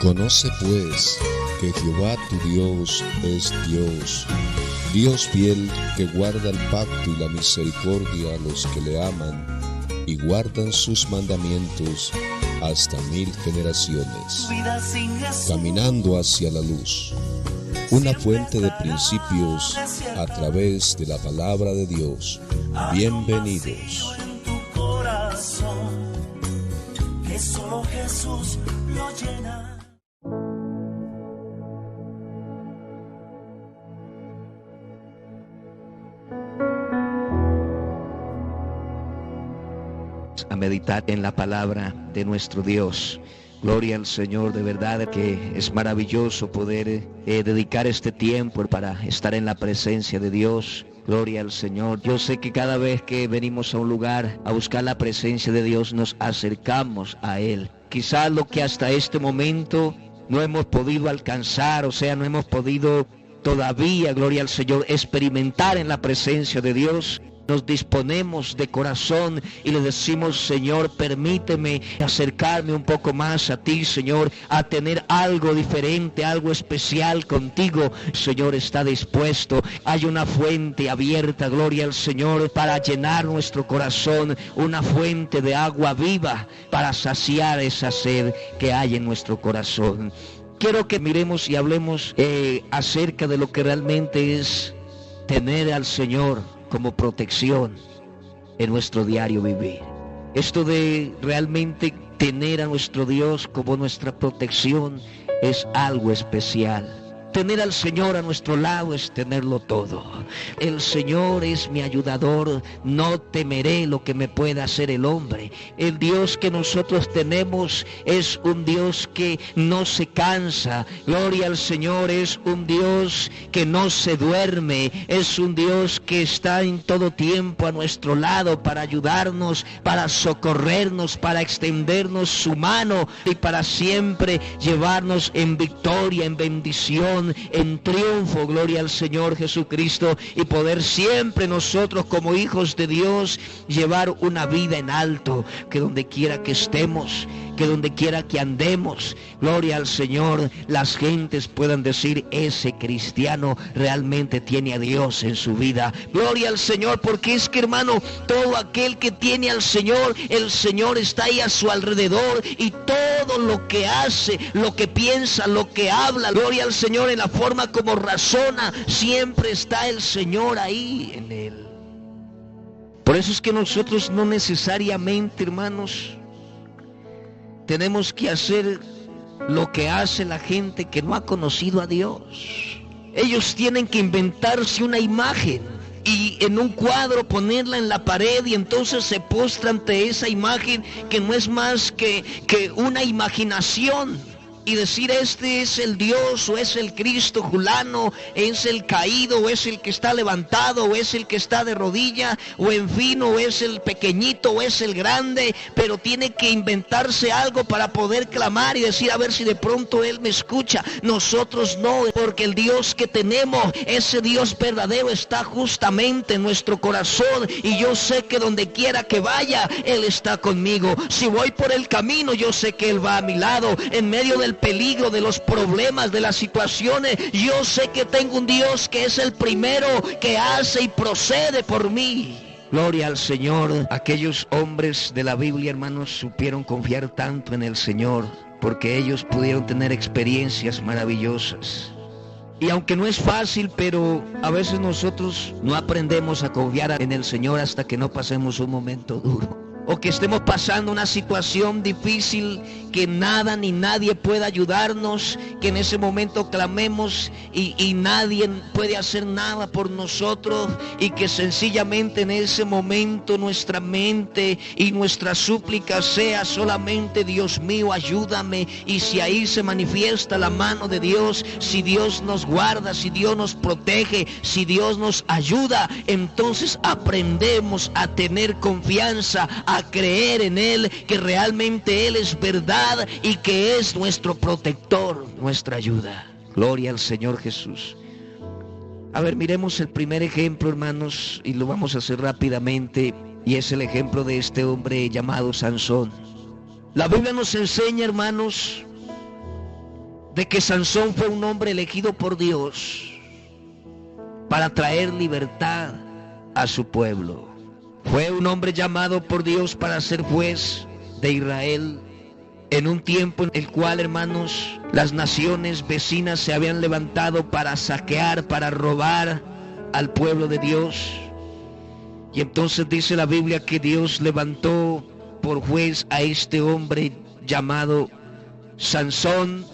Conoce pues que Jehová tu Dios es Dios, Dios fiel, que guarda el pacto y la misericordia a los que le aman y guardan sus mandamientos hasta 1000 generaciones, caminando hacia la luz, una fuente de principios a través de la palabra de Dios. Bienvenidos. Que solo Jesús lo llena. A meditar en la palabra de nuestro Dios. Gloria al Señor, de verdad que es maravilloso poder dedicar este tiempo para estar en la presencia de Dios. Gloria al Señor. Yo sé que cada vez que venimos a un lugar a buscar la presencia de Dios, nos acercamos a Él. Quizás lo que hasta este momento no hemos podido alcanzar, no hemos podido todavía, gloria al Señor, experimentar en la presencia de Dios. Nos disponemos de corazón y le decimos: Señor, permíteme acercarme un poco más a ti, Señor, a tener algo diferente, algo especial contigo. Señor, está dispuesto. Hay una fuente abierta, gloria al Señor, para llenar nuestro corazón, una fuente de agua viva para saciar esa sed que hay en nuestro corazón. Quiero que miremos y hablemos acerca de lo que realmente es tener al Señor como protección en nuestro diario vivir. Esto de realmente tener a nuestro Dios como nuestra protección es algo especial. Tener al Señor a nuestro lado es tenerlo todo. El Señor es mi ayudador, no temeré lo que me pueda hacer el hombre. El Dios que nosotros tenemos es un Dios que no se cansa. Gloria al Señor, es un Dios que no se duerme. Es un Dios que está en todo tiempo a nuestro lado para ayudarnos, para socorrernos, para extendernos su mano y para siempre llevarnos en victoria, en bendición, en triunfo. Gloria al Señor Jesucristo, y poder siempre nosotros como hijos de Dios llevar una vida en alto, que donde quiera que estemos, que donde quiera que andemos, gloria al Señor, las gentes puedan decir: ese cristiano realmente tiene a Dios en su vida. Gloria al Señor, porque es que, hermano, todo aquel que tiene al Señor, el Señor está ahí a su alrededor, y todo lo que hace, lo que piensa, lo que habla, gloria al Señor, en la forma como razona, siempre está el Señor ahí en él. Por eso es que nosotros no necesariamente, hermanos, tenemos que hacer lo que hace la gente que no ha conocido a Dios. Ellos tienen que inventarse una imagen y en un cuadro ponerla en la pared, y entonces se postra ante esa imagen que no es más que una imaginación, y decir: este es el Dios, o es el Cristo fulano, es el caído, o es el que está levantado, o es el que está de rodilla, o en fin, o es el pequeñito, o es el grande. Pero tiene que inventarse algo para poder clamar y decir: a ver si de pronto Él me escucha. Nosotros no, porque el Dios que tenemos, ese Dios verdadero, está justamente en nuestro corazón, y yo sé que donde quiera que vaya, Él está conmigo. Si voy por el camino, yo sé que Él va a mi lado. En medio del peligro, de los problemas, de las situaciones, yo sé que tengo un Dios que es el primero que hace y procede por mí. Gloria al Señor. Aquellos hombres de la Biblia, hermanos, supieron confiar tanto en el Señor, porque ellos pudieron tener experiencias maravillosas. Y aunque no es fácil, pero a veces nosotros no aprendemos a confiar en el Señor hasta que no pasemos un momento duro, o que estemos pasando una situación difícil, que nada ni nadie pueda ayudarnos, que en ese momento clamemos y nadie puede hacer nada por nosotros, y que sencillamente en ese momento nuestra mente y nuestra súplica sea solamente: Dios mío, ayúdame. Y si ahí se manifiesta la mano de Dios, si Dios nos guarda, si Dios nos protege, si Dios nos ayuda, entonces aprendemos a tener confianza, a creer en Él, que realmente Él es verdad y que es nuestro protector, nuestra ayuda. Gloria al Señor Jesús. A ver, miremos el primer ejemplo, hermanos, y lo vamos a hacer rápidamente, y es el ejemplo de este hombre llamado Sansón. La Biblia nos enseña, hermanos, de que Sansón fue un hombre elegido por Dios para traer libertad a su pueblo. Fue un hombre llamado por Dios para ser juez de Israel en un tiempo en el cual, hermanos, las naciones vecinas se habían levantado para saquear, para robar al pueblo de Dios. Y entonces dice la Biblia que Dios levantó por juez a este hombre llamado Sansón.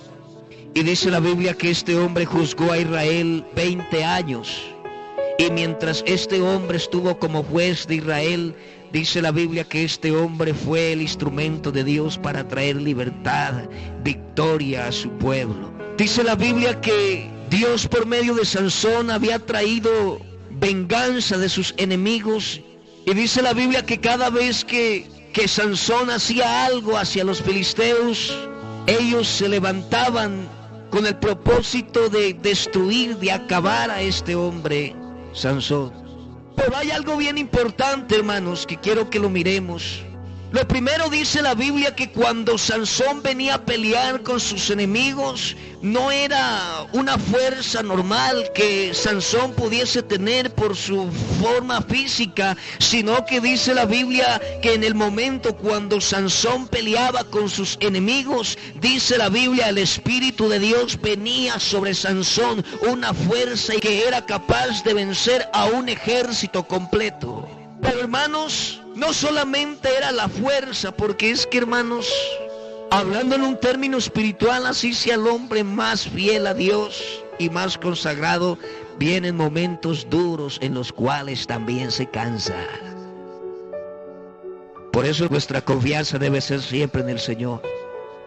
Y dice la Biblia que este hombre juzgó a Israel 20 años. Y mientras este hombre estuvo como juez de Israel, dice la Biblia que este hombre fue el instrumento de Dios para traer libertad, victoria a su pueblo. Dice la Biblia que Dios por medio de Sansón había traído venganza de sus enemigos. Y dice la Biblia que cada vez que Sansón hacía algo hacia los filisteos, ellos se levantaban con el propósito de destruir, de acabar a este hombre, Sansón. Pero hay algo bien importante, hermanos, que quiero que lo miremos. Lo primero, dice la Biblia que cuando Sansón venía a pelear con sus enemigos, no era una fuerza normal que Sansón pudiese tener por su forma física, sino que dice la Biblia que en el momento cuando Sansón peleaba con sus enemigos, dice la Biblia, el Espíritu de Dios venía sobre Sansón, una fuerza que era capaz de vencer a un ejército completo. Pero hermanos, no solamente era la fuerza, porque es que, hermanos, hablando en un término espiritual, así sea el hombre más fiel a Dios y más consagrado, vienen momentos duros en los cuales también se cansa. Por eso nuestra confianza debe ser siempre en el Señor.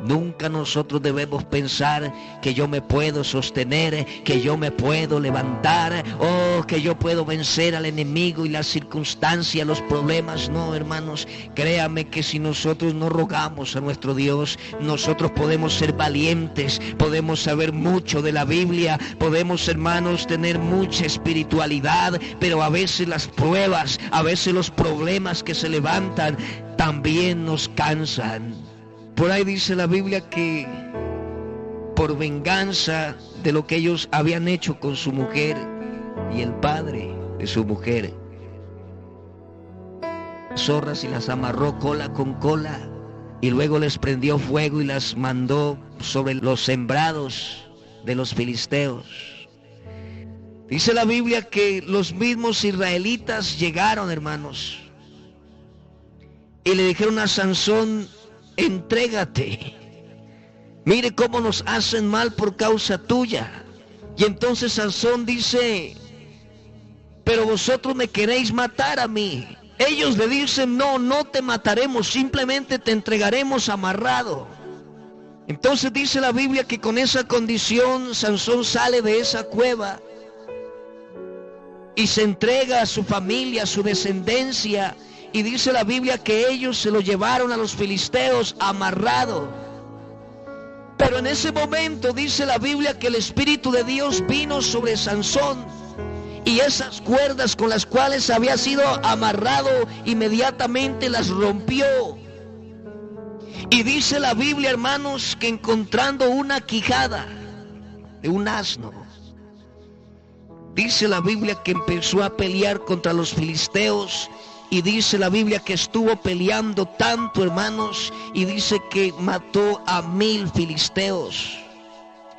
Nunca nosotros debemos pensar que yo me puedo sostener, que yo me puedo levantar, o que yo puedo vencer al enemigo y las circunstancias, los problemas. No, hermanos, créame que si nosotros no rogamos a nuestro Dios, nosotros podemos ser valientes, podemos saber mucho de la Biblia, podemos, hermanos, tener mucha espiritualidad, pero a veces las pruebas, a veces los problemas que se levantan también nos cansan. Por ahí dice la Biblia que por venganza de lo que ellos habían hecho con su mujer y el padre de su mujer, zorras y las amarró cola con cola y luego les prendió fuego y las mandó sobre los sembrados de los filisteos. Dice la Biblia que los mismos israelitas llegaron, hermanos, y le dijeron a Sansón: entrégate, mire cómo nos hacen mal por causa tuya. Y entonces Sansón dice: pero vosotros me queréis matar a mí. Ellos le dicen: no, no te mataremos, simplemente te entregaremos amarrado. Entonces dice la Biblia que con esa condición Sansón sale de esa cueva y se entrega a su familia, a su descendencia. Y dice la Biblia que ellos se lo llevaron a los filisteos amarrado. Pero en ese momento dice la Biblia que el Espíritu de Dios vino sobre Sansón. Y esas cuerdas con las cuales había sido amarrado, inmediatamente las rompió. Y dice la Biblia, hermanos, que encontrando una quijada de un asno, dice la Biblia que empezó a pelear contra los filisteos. Y dice la Biblia que estuvo peleando tanto, hermanos, y dice que mató a 1000 filisteos.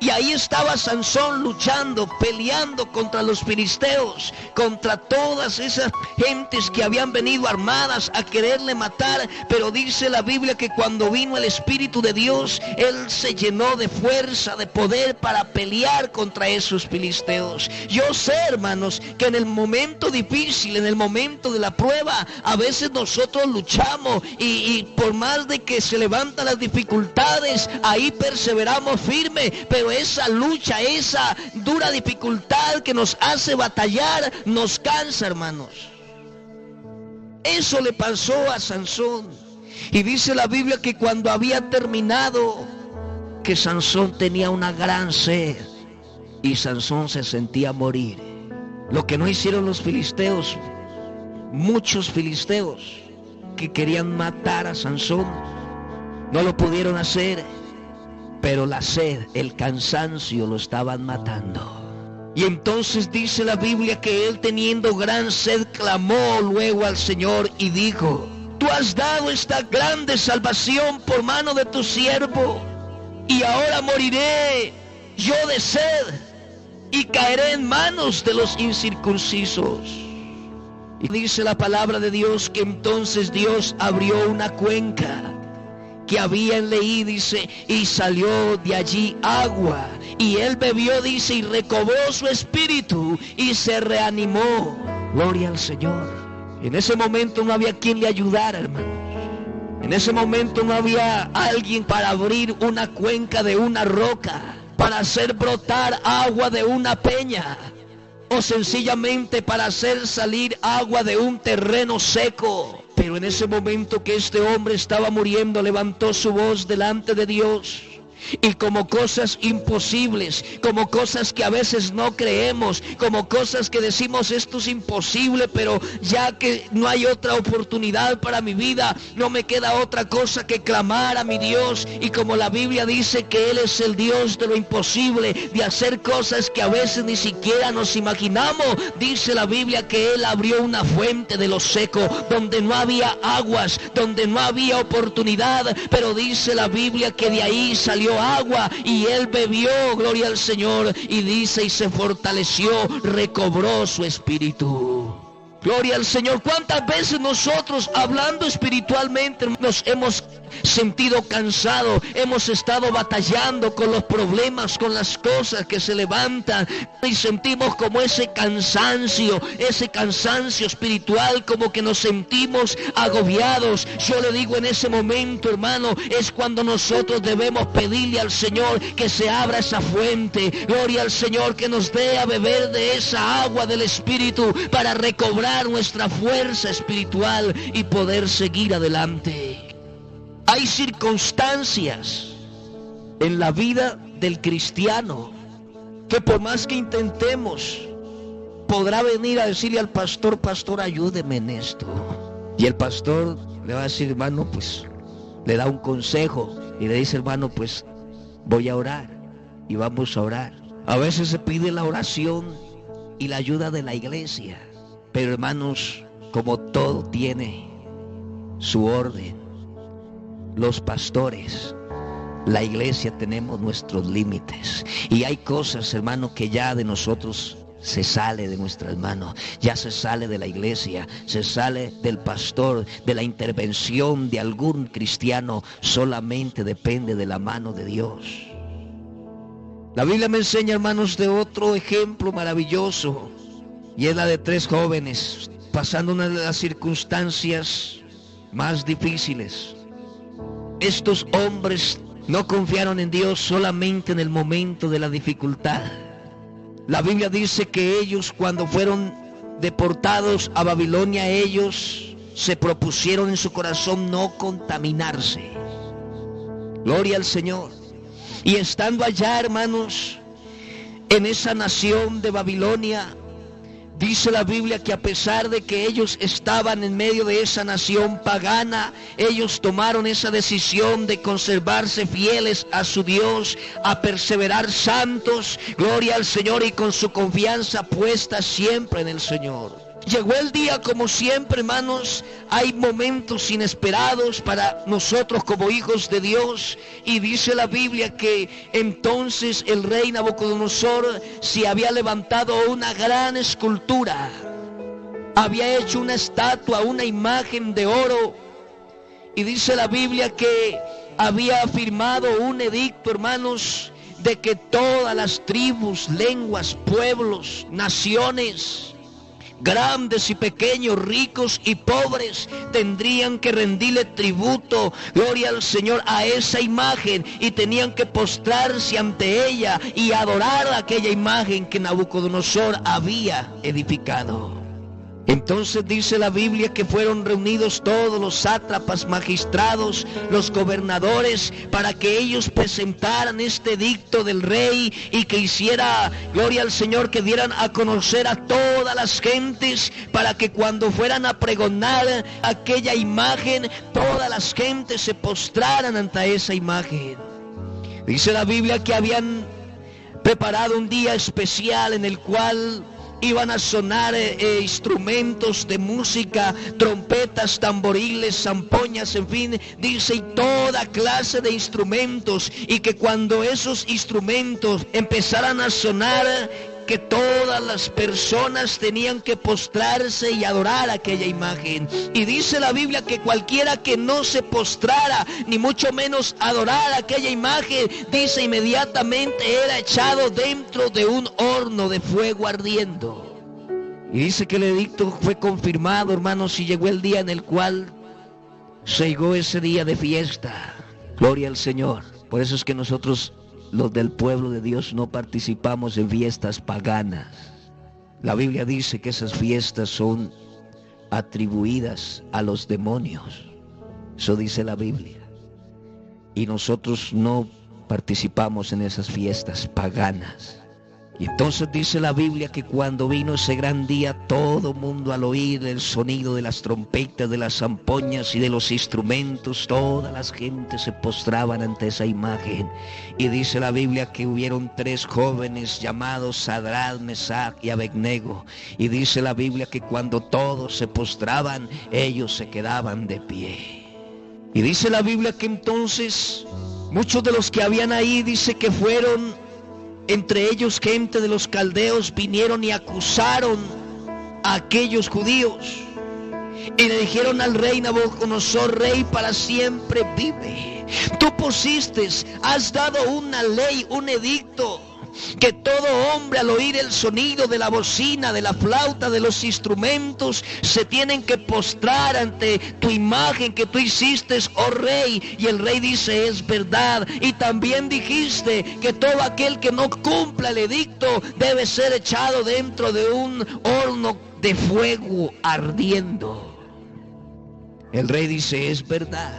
Y ahí estaba Sansón luchando, peleando contra los filisteos, contra todas esas gentes que habían venido armadas a quererle matar. Pero dice la Biblia que cuando vino el Espíritu de Dios, él se llenó de fuerza, de poder para pelear contra esos filisteos. Yo sé, hermanos, que en el momento difícil, en el momento de la prueba, a veces nosotros luchamos y por más de que se levantan las dificultades, ahí perseveramos firme. Pero esa lucha, esa dura dificultad que nos hace batallar, nos cansa, hermanos. Eso le pasó a Sansón. Y dice la Biblia que cuando había terminado, que Sansón tenía una gran sed y Sansón se sentía morir. Lo que no hicieron los filisteos, muchos filisteos que querían matar a Sansón, no lo pudieron hacer. pero la sed, el cansancio lo estaban matando. Y entonces dice la Biblia que él, teniendo gran sed, clamó luego al Señor y dijo: tú has dado esta grande salvación por mano de tu siervo, y ahora moriré yo de sed y caeré en manos de los incircuncisos. Y dice la palabra de Dios que entonces Dios abrió una cuenca que habían leído, dice, y salió de allí agua, y él bebió, dice, y recobró su espíritu y se reanimó. Gloria al Señor. En ese momento no había quien le ayudara, hermanos. En ese momento no había alguien para abrir una cuenca de una roca, para hacer brotar agua de una peña, o sencillamente para hacer salir agua de un terreno seco. Pero en ese momento que este hombre estaba muriendo, levantó su voz delante de Dios. Y como cosas imposibles, como cosas que a veces no creemos, como cosas que decimos esto es imposible, pero ya que no hay otra oportunidad para mi vida, no me queda otra cosa que clamar a mi Dios. Y como la Biblia dice que Él es el Dios de lo imposible, de hacer cosas que a veces ni siquiera nos imaginamos, dice la Biblia que Él abrió una fuente de lo seco, donde no había aguas, donde no había oportunidad, pero dice la Biblia que de ahí salió agua y él bebió, gloria al Señor, y dice, y se fortaleció, recobró su espíritu. Gloria al Señor. ¿Cuántas veces nosotros, hablando espiritualmente, nos hemos sentido cansados, hemos estado batallando con los problemas, con las cosas que se levantan, y sentimos como ese cansancio espiritual, como que nos sentimos agobiados? Yo le digo, en ese momento, hermano, es cuando nosotros debemos pedirle al Señor que se abra esa fuente, gloria al Señor, que nos dé a beber de esa agua del Espíritu para recobrar nuestra fuerza espiritual y poder seguir adelante. Hay circunstancias en la vida del cristiano que por más que intentemos, podrá venir a decirle al pastor: pastor, ayúdeme en esto. Y el pastor le va a decir: hermano, pues, le da un consejo y le dice: hermano, pues, voy a orar, y vamos a orar. A veces se pide la oración y la ayuda de la iglesia, pero hermanos, como todo tiene su orden, los pastores, la iglesia, tenemos nuestros límites, y hay cosas, hermano, que ya de nosotros se sale de nuestras manos, ya se sale de la iglesia, se sale del pastor, de la intervención de algún cristiano, solamente depende de la mano de Dios. La Biblia me enseña, hermanos, de otro ejemplo maravilloso, y es la de 3 jóvenes pasando una de las circunstancias más difíciles. Estos hombres no confiaron en Dios solamente en el momento de la dificultad. La Biblia dice que ellos, cuando fueron deportados a Babilonia, ellos se propusieron en su corazón no contaminarse. Gloria al Señor. Y estando allá, hermanos, en esa nación de Babilonia, dice la Biblia que a pesar de que ellos estaban en medio de esa nación pagana, ellos tomaron esa decisión de conservarse fieles a su Dios, a perseverar santos, gloria al Señor, y con su confianza puesta siempre en el Señor. Llegó el día, como siempre, hermanos, hay momentos inesperados para nosotros como hijos de Dios, y dice la Biblia que entonces el rey Nabucodonosor se había levantado una gran escultura, había hecho una estatua, una imagen de oro, y dice la Biblia que había firmado un edicto, hermanos, de que todas las tribus, lenguas, pueblos, naciones, grandes y pequeños, ricos y pobres, tendrían que rendirle tributo, gloria al Señor, a esa imagen, y tenían que postrarse ante ella y adorar aquella imagen que Nabucodonosor había edificado. Entonces dice la Biblia que fueron reunidos todos los sátrapas, magistrados, los gobernadores, para que ellos presentaran este edicto del rey y que hiciera, gloria al Señor, que dieran a conocer a todas las gentes, para que cuando fueran a pregonar aquella imagen, todas las gentes se postraran ante esa imagen. Dice la Biblia que habían preparado un día especial en el cual iban a sonar instrumentos de música, trompetas, tamboriles, zampoñas, en fin, dice, y toda clase de instrumentos, y que cuando esos instrumentos empezaran a sonar, que todas las personas tenían que postrarse y adorar aquella imagen. Y dice la Biblia que cualquiera que no se postrara, ni mucho menos adorara aquella imagen, dice, inmediatamente era echado dentro de un horno de fuego ardiendo. Y dice que el edicto fue confirmado, hermanos, y llegó el día en el cual se llegó ese día de fiesta. Gloria al Señor. Por eso es que nosotros, los del pueblo de Dios, no participamos en fiestas paganas. La Biblia dice que esas fiestas son atribuidas a los demonios. Eso dice la Biblia. Y nosotros no participamos en esas fiestas paganas. Y entonces dice la Biblia que cuando vino ese gran día, todo mundo al oír el sonido de las trompetas, de las zampoñas y de los instrumentos, toda la gente se postraban ante esa imagen. Y dice la Biblia que hubieron 3 jóvenes llamados Sadrad, Mesach y Abednego. Y dice la Biblia que cuando todos se postraban, ellos se quedaban de pie. Y dice la Biblia que entonces muchos de los que habían ahí, dice que fueron, entre ellos gente de los caldeos, vinieron y acusaron a aquellos judíos. Y le dijeron al rey Nabucodonosor: rey para siempre vive. Tú pusiste, has dado una ley, un edicto, que todo hombre al oír el sonido de la bocina, de la flauta, de los instrumentos, se tienen que postrar ante tu imagen que tú hiciste, oh rey. Y el rey dice: es verdad. Y también dijiste que todo aquel que no cumpla el edicto debe ser echado dentro de un horno de fuego ardiendo. El rey dice: es verdad.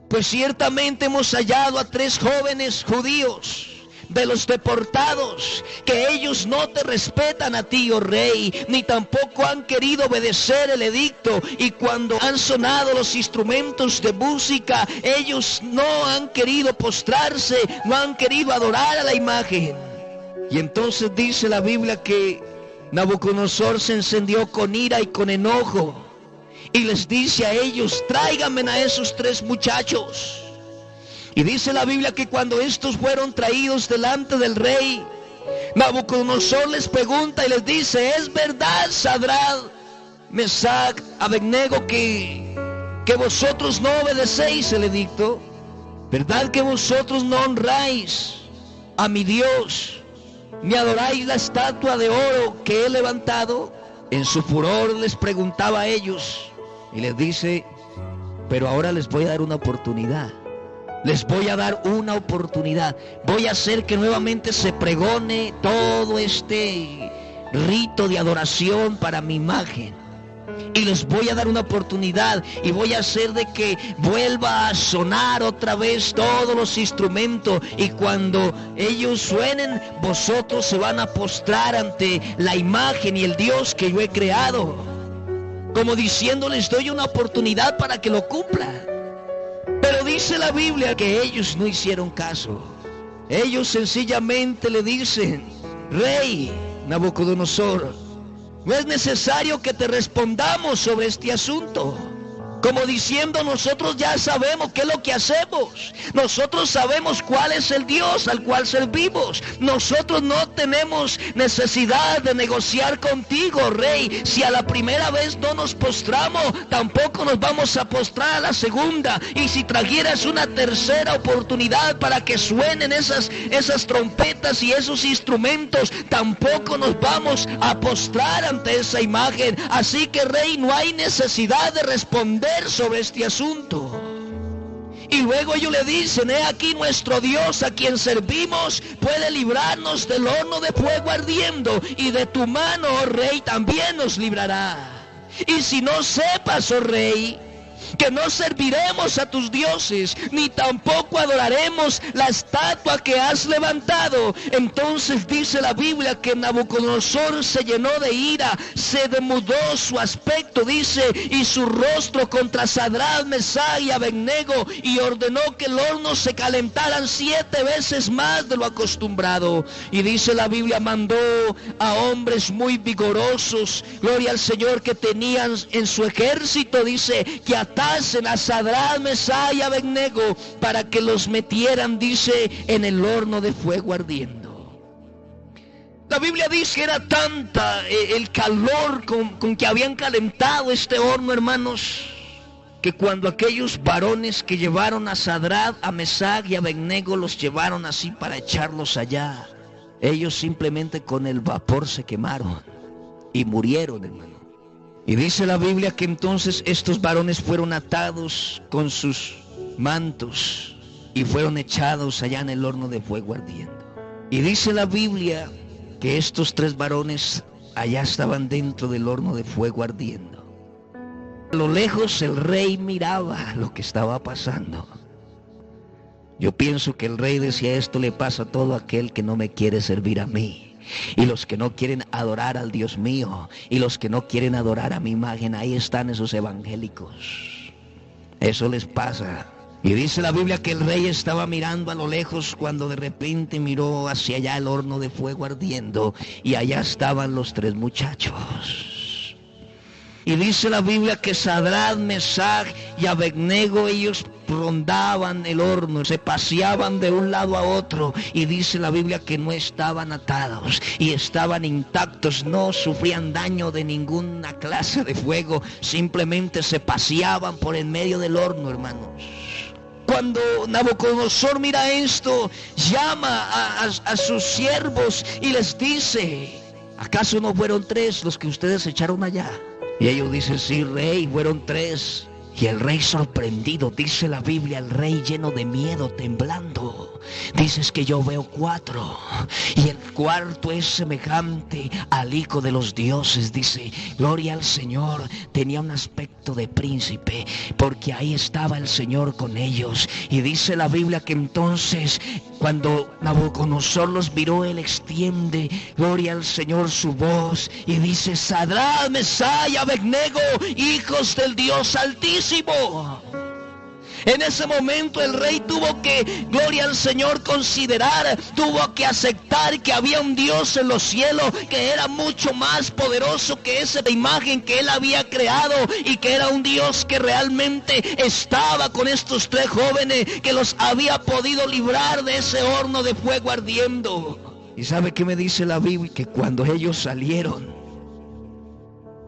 Pues ciertamente hemos hallado a 3 jóvenes judíos de los deportados, que ellos no te respetan a ti, oh rey, ni tampoco han querido obedecer el edicto. Y cuando han sonado los instrumentos de música, ellos no han querido postrarse, no han querido adorar a la imagen. Y entonces dice la Biblia que Nabucodonosor se encendió con ira y con enojo, y les dice a ellos: tráiganme a esos 3 muchachos. Y dice la Biblia que cuando estos fueron traídos delante del rey, Nabucodonosor les pregunta y les dice: ¿es verdad, Sadrad, Mesach, Abednego, que vosotros no obedecéis el edicto? ¿Verdad que vosotros no honráis a mi Dios, ni adoráis la estatua de oro que he levantado? En su furor les preguntaba a ellos y les dice: pero ahora les voy a dar una oportunidad. Les voy a dar una oportunidad. Voy a hacer que nuevamente se pregone todo este rito de adoración para mi imagen. Y les voy a dar una oportunidad, y voy a hacer de que vuelva a sonar otra vez todos los instrumentos. Y cuando ellos suenen, vosotros se van a postrar ante la imagen y el Dios que yo he creado. Como diciendo: les doy una oportunidad para que lo cumplan. Pero dice la Biblia que ellos no hicieron caso. Ellos sencillamente le dicen: rey Nabucodonosor, no es necesario que te respondamos sobre este asunto. Como diciendo: nosotros ya sabemos qué es lo que hacemos. Nosotros sabemos cuál es el Dios al cual servimos. Nosotros no tenemos necesidad de negociar contigo, rey. Si a la primera vez no nos postramos, tampoco nos vamos a postrar a la segunda. Y si trajeras una tercera oportunidad para que suenen esas trompetas y esos instrumentos, tampoco nos vamos a postrar ante esa imagen. Así que, rey, no hay necesidad de responder sobre este asunto. Y luego ellos le dicen: he aquí nuestro Dios a quien servimos puede librarnos del horno de fuego ardiendo, y de tu mano, oh rey, también nos librará. Y si no sepas, oh rey, que no serviremos a tus dioses, ni tampoco adoraremos la estatua que has levantado. Entonces dice la Biblia que Nabucodonosor se llenó de ira, se demudó su aspecto, dice, y su rostro contra Sadrach, Mesach y Abednego, y ordenó que el horno se calentaran 7 veces más de lo acostumbrado. Y dice la Biblia, mandó a hombres muy vigorosos, gloria al Señor, que tenían en su ejército, dice, que atasen a Sadrach, Mesach y Abednego para que los metieran, dice, en el horno de fuego ardiendo. La Biblia dice que era tanta el calor con que habían calentado este horno, hermanos, que cuando aquellos varones que llevaron a Sadrach, a Mesach y a Abednego los llevaron así para echarlos allá, ellos simplemente con el vapor se quemaron y murieron, hermano. Y dice la Biblia que entonces estos varones fueron atados con sus mantos y fueron echados allá en el horno de fuego ardiendo. Y dice la Biblia que estos 3 varones allá estaban dentro del horno de fuego ardiendo. A lo lejos el rey miraba lo que estaba pasando. Yo pienso que el rey decía, esto le pasa a todo aquel que no me quiere servir a mí. Y los que no quieren adorar al Dios mío, y los que no quieren adorar a mi imagen, ahí están esos evangélicos. Eso les pasa. Y dice la Biblia que el rey estaba mirando a lo lejos cuando de repente miró hacia allá el horno de fuego ardiendo, y allá estaban los 3 muchachos. Y dice la Biblia que Sadrach, Mesach y Abednego, ellos rondaban el horno, se paseaban de un lado a otro, y dice la Biblia que no estaban atados y estaban intactos, no sufrían daño de ninguna clase de fuego, simplemente se paseaban por en medio del horno, hermanos. Cuando Nabucodonosor mira esto, llama a sus siervos y les dice, ¿acaso no fueron 3 los que ustedes echaron allá? Y ellos dicen, sí, rey, fueron 3. Y el rey sorprendido, dice la Biblia, el rey lleno de miedo, temblando, dice, es que yo veo 4, y el cuarto es semejante al hijo de los dioses, dice, gloria al Señor, tenía un aspecto de príncipe, porque ahí estaba el Señor con ellos. Y dice la Biblia que entonces, cuando Nabucodonosor los miró, él extiende, gloria al Señor, su voz, y dice, Sadrach, Mesach y Abednego, hijos del Dios Altísimo. En ese momento el rey tuvo que, gloria al Señor, considerar, tuvo que aceptar que había un Dios en los cielos que era mucho más poderoso que esa imagen que él había creado, y que era un Dios que realmente estaba con estos 3 jóvenes, que los había podido librar de ese horno de fuego ardiendo. ¿Y sabe qué me dice la Biblia? Que cuando ellos salieron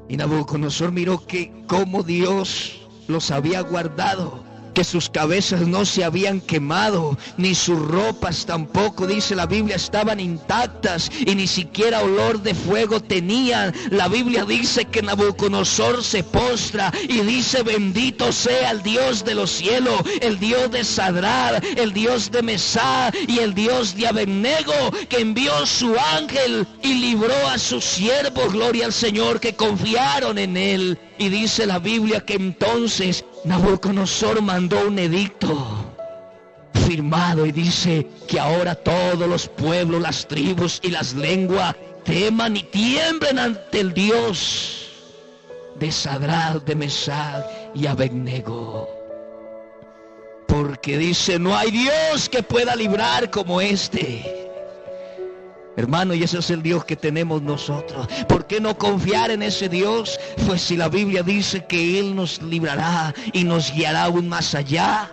y Nabucodonosor miró que cómo Dios los había guardado, que sus cabezas no se habían quemado, ni sus ropas tampoco, dice la Biblia, estaban intactas, y ni siquiera olor de fuego tenían. La Biblia dice que Nabucodonosor se postra y dice, bendito sea el Dios de los cielos, el Dios de Sadrach, el Dios de Mesach y el Dios de Abednego, que envió su ángel y libró a sus siervos, gloria al Señor, que confiaron en él. Y dice la Biblia que entonces Nabucodonosor mandó un edicto firmado, y dice que ahora todos los pueblos, las tribus y las lenguas teman y tiemblen ante el Dios de Sadrach, de Mesach y Abednego. Porque dice, no hay Dios que pueda librar como este. Hermano, y ese es el Dios que tenemos nosotros. ¿Por qué no confiar en ese Dios? Pues si la Biblia dice que Él nos librará y nos guiará aún más allá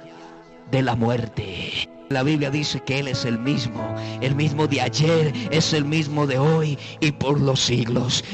de la muerte. La Biblia dice que Él es el mismo de ayer, es el mismo de hoy y por los siglos.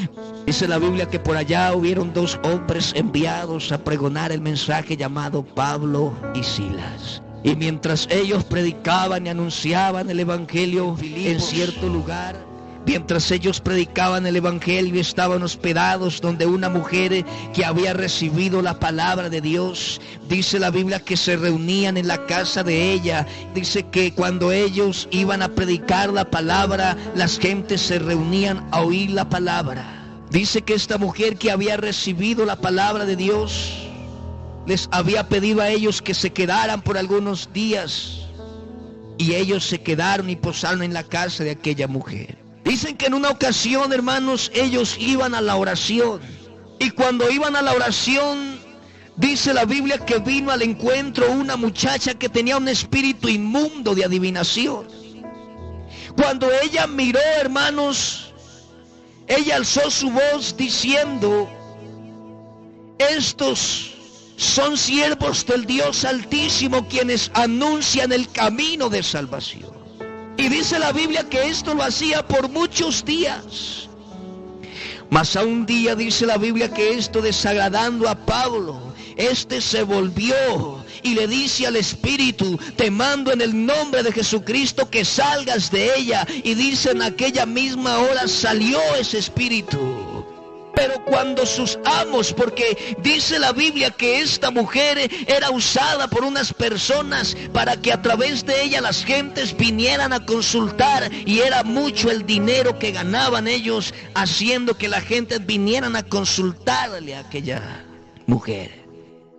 Dice la Biblia que por allá hubieron 2 hombres enviados a pregonar el mensaje llamado Pablo y Silas. Y mientras ellos predicaban y anunciaban el evangelio en cierto lugar, mientras ellos predicaban el evangelio, estaban hospedados donde una mujer que había recibido la palabra de Dios. Dice la Biblia que se reunían en la casa de ella. Dice que cuando ellos iban a predicar la palabra, las gentes se reunían a oír la palabra. Dice que esta mujer que había recibido la palabra de Dios les había pedido a ellos que se quedaran por algunos días. Y ellos se quedaron y posaron en la casa de aquella mujer. Dicen que en una ocasión, hermanos, ellos iban a la oración. Y cuando iban a la oración, dice la Biblia que vino al encuentro una muchacha que tenía un espíritu inmundo de adivinación. Cuando ella miró, hermanos, ella alzó su voz diciendo: estos son siervos del Dios Altísimo, quienes anuncian el camino de salvación. Y dice la Biblia que esto lo hacía por muchos días. Mas a un día dice la Biblia que esto, desagradando a Pablo, este se volvió y le dice al espíritu: te mando en el nombre de Jesucristo que salgas de ella. Y dice, en aquella misma hora salió ese espíritu. Pero cuando sus amos, porque dice la Biblia que esta mujer era usada por unas personas para que a través de ella las gentes vinieran a consultar, y era mucho el dinero que ganaban ellos haciendo que la gente vinieran a consultarle a aquella mujer.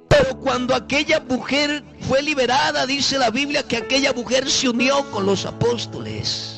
Pero cuando aquella mujer fue liberada, dice la Biblia que aquella mujer se unió con los apóstoles.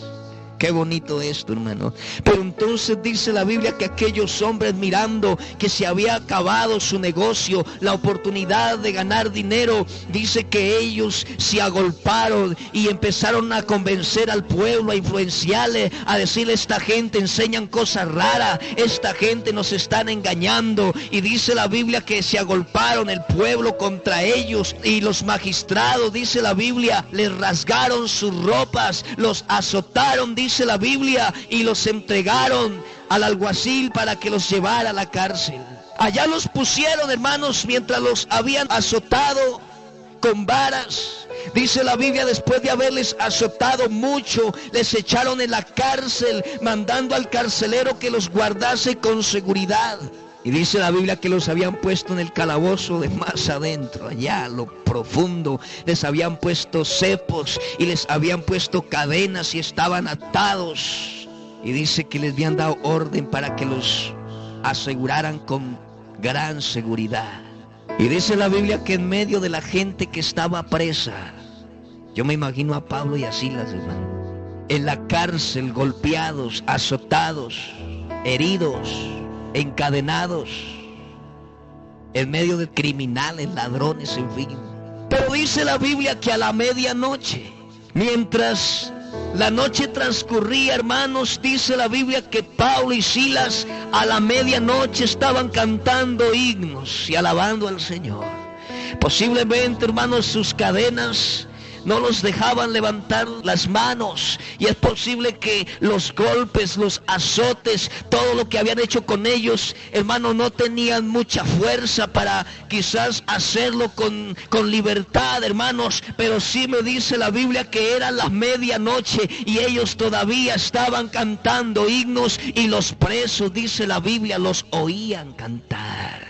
Qué bonito esto, hermano. Pero entonces dice la Biblia que aquellos hombres, mirando que se había acabado su negocio, la oportunidad de ganar dinero, dice que ellos se agolparon y empezaron a convencer al pueblo, a influenciarle, a decirle: esta gente enseñan cosas raras, esta gente nos están engañando. Y dice la Biblia que se agolparon el pueblo contra ellos, y los magistrados, dice la Biblia, les rasgaron sus ropas, los azotaron, dice la Biblia, y los entregaron al alguacil para que los llevara a la cárcel. Allá los pusieron, hermanos, mientras los habían azotado con varas. Dice la Biblia, después de haberles azotado mucho, les echaron en la cárcel, mandando al carcelero que los guardase con seguridad. Y dice la Biblia que los habían puesto en el calabozo de más adentro, allá a lo profundo. Les habían puesto cepos y les habían puesto cadenas y estaban atados. Y dice que les habían dado orden para que los aseguraran con gran seguridad. Y dice la Biblia que en medio de la gente que estaba presa, yo me imagino a Pablo y a Silas, hermano, en la cárcel, golpeados, azotados, heridos, encadenados, en medio de criminales, ladrones, en fin. Pero dice la Biblia que a la medianoche, mientras la noche transcurría, hermanos, dice la Biblia que Pablo y Silas a la medianoche estaban cantando himnos y alabando al Señor. Posiblemente, hermanos, sus cadenas no los dejaban levantar las manos, y es posible que los golpes, los azotes, todo lo que habían hecho con ellos, hermano, no tenían mucha fuerza para quizás hacerlo con libertad, hermanos. Pero sí me dice la Biblia que era la medianoche y ellos todavía estaban cantando himnos, y los presos, dice la Biblia, los oían cantar.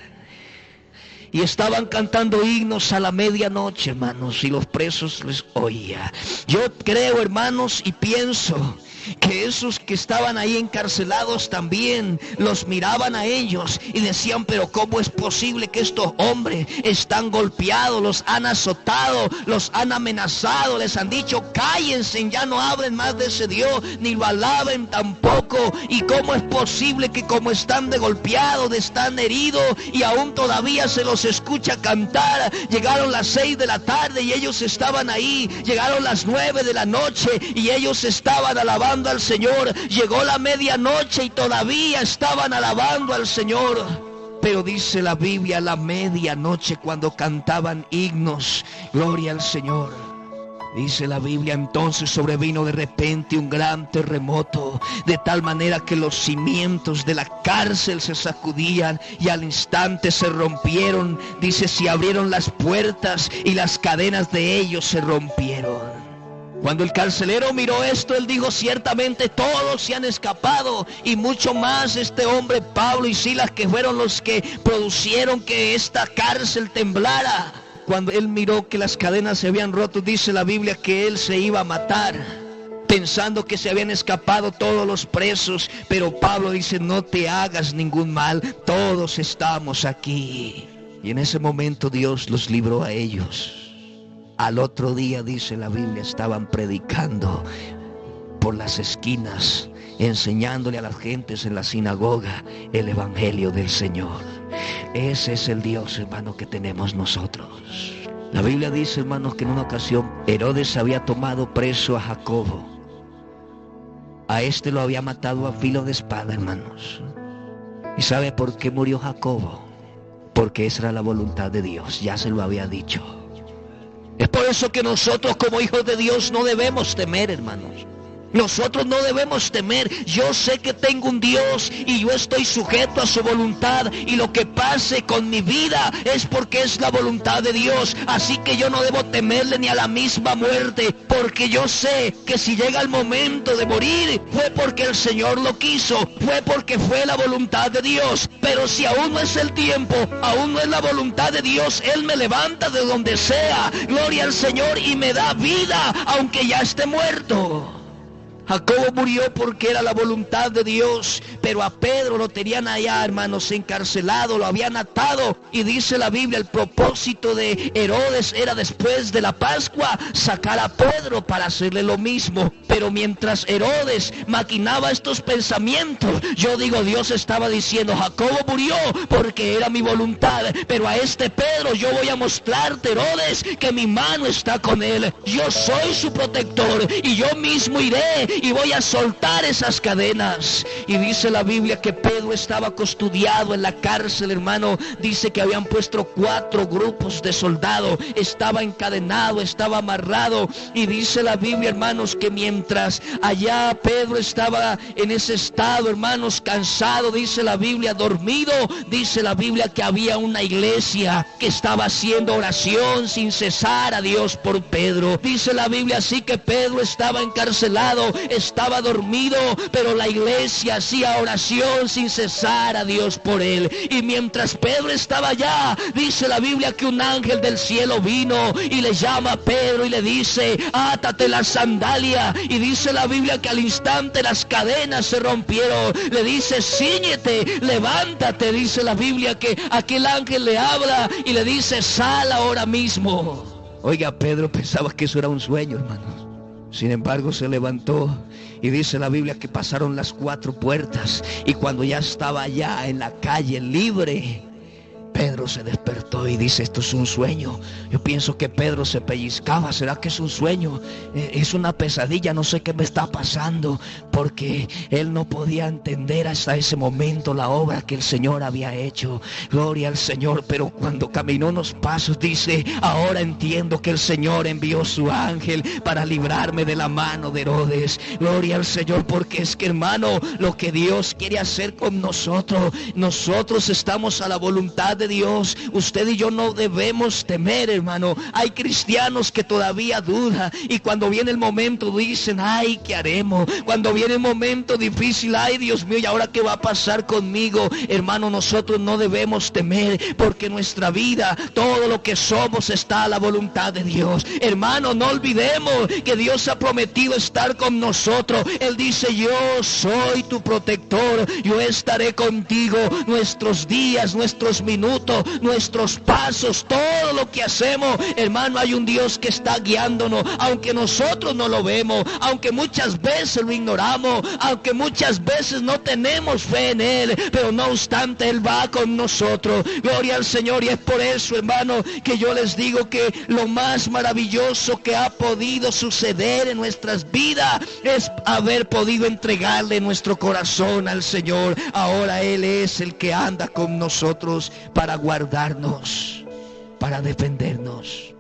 Y estaban cantando himnos a la medianoche, hermanos, y los presos les oía. Yo creo, hermanos, y pienso que esos que estaban ahí encarcelados también los miraban a ellos y decían: pero ¿cómo es posible que estos hombres están golpeados, los han azotado, los han amenazado, les han dicho cállense, ya no hablen más de ese Dios, ni lo alaben tampoco? ¿Y cómo es posible que como están de golpeados, están heridos, y aún todavía se los escucha cantar? Llegaron las 6 de la tarde y ellos estaban ahí, llegaron las 9 de la noche y ellos estaban alabando al Señor, llegó la medianoche y todavía estaban alabando al Señor. Pero dice la Biblia, a la medianoche, cuando cantaban himnos, gloria al Señor, dice la Biblia, entonces sobrevino de repente un gran terremoto, de tal manera que los cimientos de la cárcel se sacudían y al instante se rompieron. Dice, se abrieron las puertas y las cadenas de ellos se rompieron. Cuando el carcelero miró esto, él dijo: ciertamente todos se han escapado, y mucho más este hombre Pablo y Silas, que fueron los que produjeron que esta cárcel temblara. Cuando él miró que las cadenas se habían roto, dice la Biblia que él se iba a matar, pensando que se habían escapado todos los presos. Pero Pablo dice: no te hagas ningún mal, todos estamos aquí. Y en ese momento Dios los libró a ellos. Al otro día, dice la Biblia, estaban predicando por las esquinas, enseñándole a las gentes en la sinagoga el evangelio del Señor. Ese es el Dios, hermano, que tenemos nosotros. La Biblia dice, hermanos, que en una ocasión Herodes había tomado preso a Jacobo. A este lo había matado a filo de espada, hermanos. ¿Y sabe por qué murió Jacobo? Porque esa era la voluntad de Dios, ya se lo había dicho. Es por eso que nosotros como hijos de Dios no debemos temer, hermanos. Nosotros no debemos temer. Yo sé que tengo un Dios y yo estoy sujeto a su voluntad, y lo que pase con mi vida es porque es la voluntad de Dios. Así que yo no debo temerle ni a la misma muerte, porque yo sé que si llega el momento de morir fue porque el Señor lo quiso, fue porque fue la voluntad de Dios. Pero si aún no es el tiempo, aún no es la voluntad de Dios, Él me levanta de donde sea, gloria al Señor, y me da vida aunque ya esté muerto. Jacobo murió porque era la voluntad de Dios, pero a Pedro lo tenían allá, hermanos, encarcelado, lo habían atado. Y dice la Biblia, el propósito de Herodes era después de la Pascua sacar a Pedro para hacerle lo mismo. Pero mientras Herodes maquinaba estos pensamientos, yo digo, Dios estaba diciendo, Jacobo murió porque era mi voluntad, pero a este Pedro yo voy a mostrarte, Herodes, que mi mano está con él. Yo soy su protector y yo mismo iré y voy a soltar esas cadenas. Y dice la Biblia que Pedro estaba custodiado en la cárcel, hermano. Dice que habían puesto 4 grupos de soldados. Estaba encadenado, estaba amarrado. Y dice la Biblia, hermanos, que mientras allá Pedro estaba en ese estado, hermanos, cansado, dice la Biblia, dormido, dice la Biblia que había una iglesia que estaba haciendo oración sin cesar a Dios por Pedro. Dice la Biblia así que Pedro estaba encarcelado, estaba dormido, pero la iglesia hacía oración sin cesar a Dios por él. Y mientras Pedro estaba allá, dice la Biblia que un ángel del cielo vino y le llama a Pedro y le dice, átate la sandalia. Y dice la Biblia que al instante las cadenas se rompieron. Le dice, cíñete, levántate. Dice la Biblia que aquel ángel le habla y le dice, sal ahora mismo. Oiga, Pedro pensaba que eso era un sueño, hermanos. Sin embargo, se levantó y dice la Biblia que pasaron las 4 puertas, y cuando ya estaba allá en la calle libre, Pedro se despertó y dice, esto es un sueño. Yo pienso que Pedro se pellizcaba. ¿Será que es un sueño? Es una pesadilla, no sé qué me está pasando, porque él no podía entender hasta ese momento la obra que el Señor había hecho. Gloria al Señor. Pero cuando caminó unos pasos, dice, ahora entiendo que el Señor envió su ángel para librarme de la mano de Herodes. Gloria al Señor, porque es que, hermano, lo que Dios quiere hacer con nosotros estamos a la voluntad de Dios. Usted y yo no debemos temer, hermano. Hay cristianos que todavía dudan, y cuando viene el momento dicen, ay, ¿qué haremos? Cuando viene el momento difícil, ay, Dios mío, ¿y ahora qué va a pasar conmigo? Hermano, nosotros no debemos temer, porque nuestra vida, todo lo que somos, está a la voluntad de Dios. Hermano, no olvidemos que Dios ha prometido estar con nosotros. Él dice, yo soy tu protector, yo estaré contigo nuestros días, nuestros minutos, nuestros pasos, todo lo que hacemos. Hermano, hay un Dios que está guiándonos, aunque nosotros no lo vemos, aunque muchas veces lo ignoramos, aunque muchas veces no tenemos fe en Él, pero no obstante Él va con nosotros. Gloria al Señor. Y es por eso, hermano, que yo les digo que lo más maravilloso que ha podido suceder en nuestras vidas es haber podido entregarle nuestro corazón al Señor. Ahora Él es el que anda con nosotros para guardarnos, para defendernos.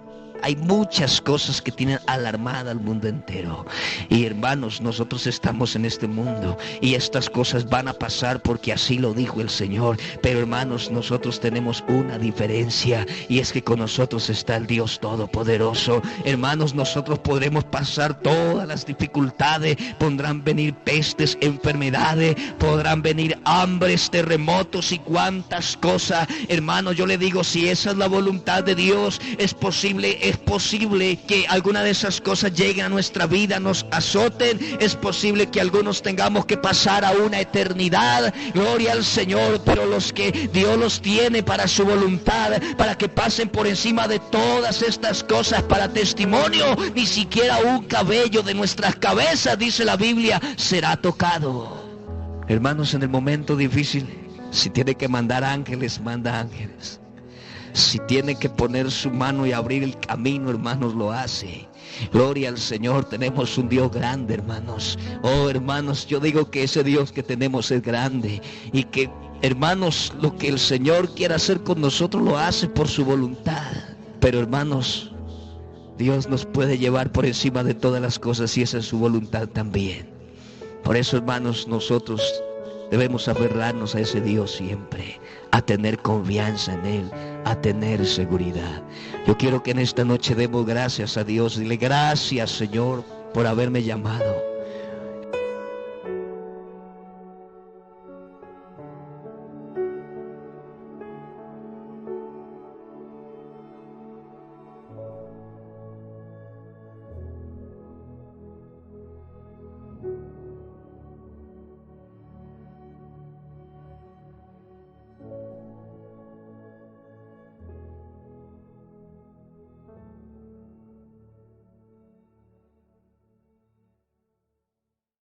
Hay muchas cosas que tienen alarmada al mundo entero. Y hermanos, nosotros estamos en este mundo y estas cosas van a pasar porque así lo dijo el Señor. Pero hermanos, nosotros tenemos una diferencia, y es que con nosotros está el Dios Todopoderoso. Hermanos, nosotros podremos pasar todas las dificultades. Podrán venir pestes, enfermedades, podrán venir hambres, terremotos y cuantas cosas. Hermanos, yo le digo, si esa es la voluntad de Dios, es posible es posible que alguna de esas cosas lleguen a nuestra vida, nos azoten. Es posible que algunos tengamos que pasar a una eternidad, gloria al Señor, pero los que Dios los tiene para su voluntad, para que pasen por encima de todas estas cosas para testimonio, ni siquiera un cabello de nuestras cabezas, dice la Biblia, será tocado. Hermanos, en el momento difícil, si tiene que mandar ángeles, manda ángeles. Si tiene que poner su mano y abrir el camino, hermanos, lo hace. Gloria al Señor, tenemos un Dios grande, hermanos. Oh, hermanos, yo digo que ese Dios que tenemos es grande. Y que, hermanos, lo que el Señor quiere hacer con nosotros lo hace por su voluntad. Pero, hermanos, Dios nos puede llevar por encima de todas las cosas y esa es su voluntad también. Por eso, hermanos, nosotros debemos aferrarnos a ese Dios siempre, a tener confianza en Él, a tener seguridad. Yo quiero que en esta noche demos gracias a Dios. Dile gracias, Señor, por haberme llamado.